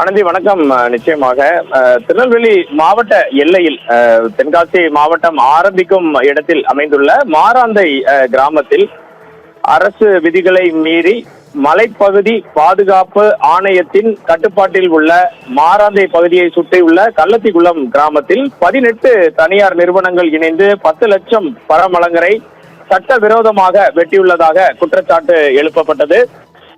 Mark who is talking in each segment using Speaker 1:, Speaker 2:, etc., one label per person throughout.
Speaker 1: ஆனந்தி வணக்கம். நிச்சயமாக திருநெல்வேலி மாவட்ட எல்லையில் தென்காசி மாவட்டம் ஆரம்பிக்கும் இடத்தில் அமைந்துள்ள மாராந்தை கிராமத்தில் அரசு விதிகளை மீறி மலைப்பகுதி பாதுகாப்பு ஆணையத்தின் கட்டுப்பாட்டில் உள்ள மாராந்தை பகுதியை சுற்றியுள்ள கள்ளத்திகுளம் கிராமத்தில் 18 தனியார் நிறுவனங்கள் இணைந்து 10 லட்சம் பரமலங்கரை சட்டவிரோதமாக வெட்டியுள்ளதாக குற்றச்சாட்டு எழுப்பப்பட்டது.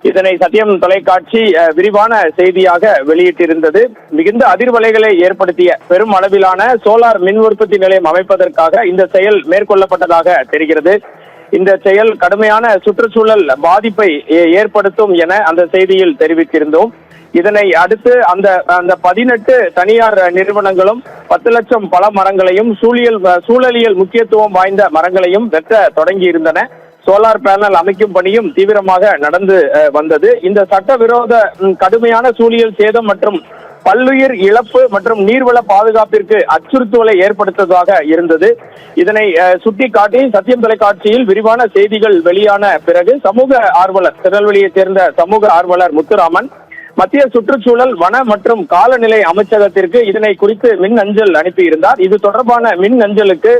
Speaker 1: இதனை சத்தியம் தொலைக்காட்சி விரிவான செய்தியாக வெளியிட்டிருந்தது. மிகுந்த அதிர்வலைகளை ஏற்படுத்திய பெரும் அளவிலான சோலார் மின் உற்பத்தி நிலையம் அமைப்பதற்காக இந்த செயல் மேற்கொள்ளப்பட்டதாக தெரிகிறது. இந்த செயல் கடுமையான சுற்றுச்சூழல் பாதிப்பை ஏற்படுத்தும் என அந்த செய்தியில் தெரிவித்திருந்தோம். இதனை அடுத்து அந்த 18 தனியார் நிறுவனங்களும் 10 லட்சம் பல மரங்களையும் சூழலியல் முக்கியத்துவம் வாய்ந்த மரங்களையும் வெட்ட தொடங்கி இருந்தன. சோலார் பேனல் அமைக்கும் பணியும் தீவிரமாக நடந்து வந்தது. இந்த சட்டவிரோத கடுமையான சூழியல் சேதம் மற்றும் பல்லுயிர் இழப்பு மற்றும் நீர்வள பாதுகாப்பிற்கு அச்சுறுத்தலை ஏற்படுத்துவதாக இருந்தது. இதனை சுட்டிக்காட்டி சத்தியம் தொலைக்காட்சியில் விரிவான செய்திகள் வெளியான பிறகு சமூக ஆர்வலர், திருநெல்வேலியைச் சேர்ந்த சமூக ஆர்வலர் முத்துராமன் மத்திய சுற்றுச்சூழல் வன மற்றும் காலநிலை அமைச்சகத்திற்கு இதனை குறித்து மின் அஞ்சல் அனுப்பியிருந்தார். இது தொடர்பான மின் அஞ்சலுக்கு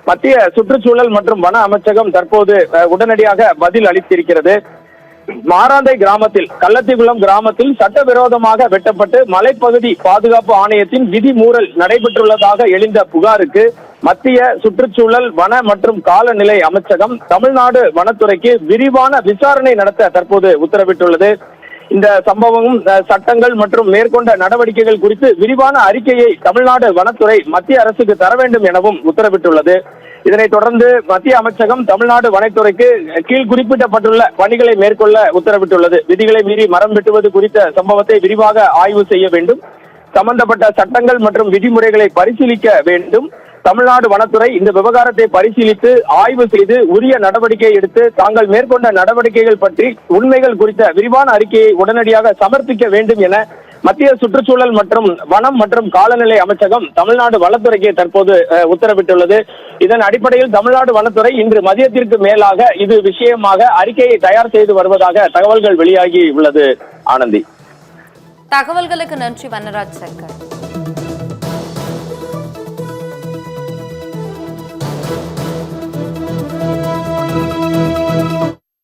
Speaker 1: மத்திய சுற்றுச்சூழல் மற்றும் வன அமைச்சகம் தற்போது உடனடியாக பதில் அளித்திருக்கிறது. மாராந்தை கிராமத்தில் கள்ளத்திகுளம் கிராமத்தில் சட்டவிரோதமாக வெட்டப்பட்டு மலைப்பகுதி பாதுகாப்பு ஆணையத்தின் விதிமீறல் நடைபெற்றுள்ளதாக எழுந்த புகாருக்கு மத்திய சுற்றுச்சூழல் வன மற்றும் காலநிலை அமைச்சகம் தமிழ்நாடு வனத்துறைக்கு விரிவான விசாரணை நடத்த தற்போது உத்தரவிட்டுள்ளது. இந்த சம்பவமும் சட்டங்கள் மற்றும் மேற்கொண்ட நடவடிக்கைகள் குறித்து விரிவான அறிக்கையை தமிழ்நாடு வனத்துறை மத்திய அரசுக்கு தர வேண்டும் எனவும் உத்தரவிட்டுள்ளது. இதனைத் தொடர்ந்து மத்திய அமைச்சகம் தமிழ்நாடு வனத்துறைக்கு கீழ் குறிப்பிடப்பட்டுள்ள பணிகளை மேற்கொள்ள உத்தரவிட்டுள்ளது. விதிகளை மீறி மரம் வெட்டுவது குறித்த சம்பவத்தை விரிவாக ஆய்வு செய்ய வேண்டும். சம்பந்தப்பட்ட சட்டங்கள் மற்றும் விதிமுறைகளை பரிசீலிக்க வேண்டும். தமிழ்நாடு வனத்துறை இந்த விவகாரத்தை பரிசீலித்து ஆய்வு செய்து உரிய நடவடிக்கை எடுத்து தாங்கள் மேற்கொண்ட நடவடிக்கைகள் பற்றி உண்மைகள் குறித்த விரிவான அறிக்கையை உடனடியாக சமர்ப்பிக்க வேண்டும் என மத்திய சுற்றுச்சூழல் மற்றும் வனம் மற்றும் காலநிலை அமைச்சகம் தமிழ்நாடு வனத்துறைக்கு தற்போது உத்தரவிட்டுள்ளது. இதன் அடிப்படையில் தமிழ்நாடு வனத்துறை இன்று மதியத்திற்கு மேலாக இது விஷயமாக அறிக்கையை தயார் செய்து வருவதாக தகவல்கள் வெளியாகி உள்ளது. ஆனந்தி,
Speaker 2: தகவல்களுக்கு நன்றி வனராஜ் சங்கர்.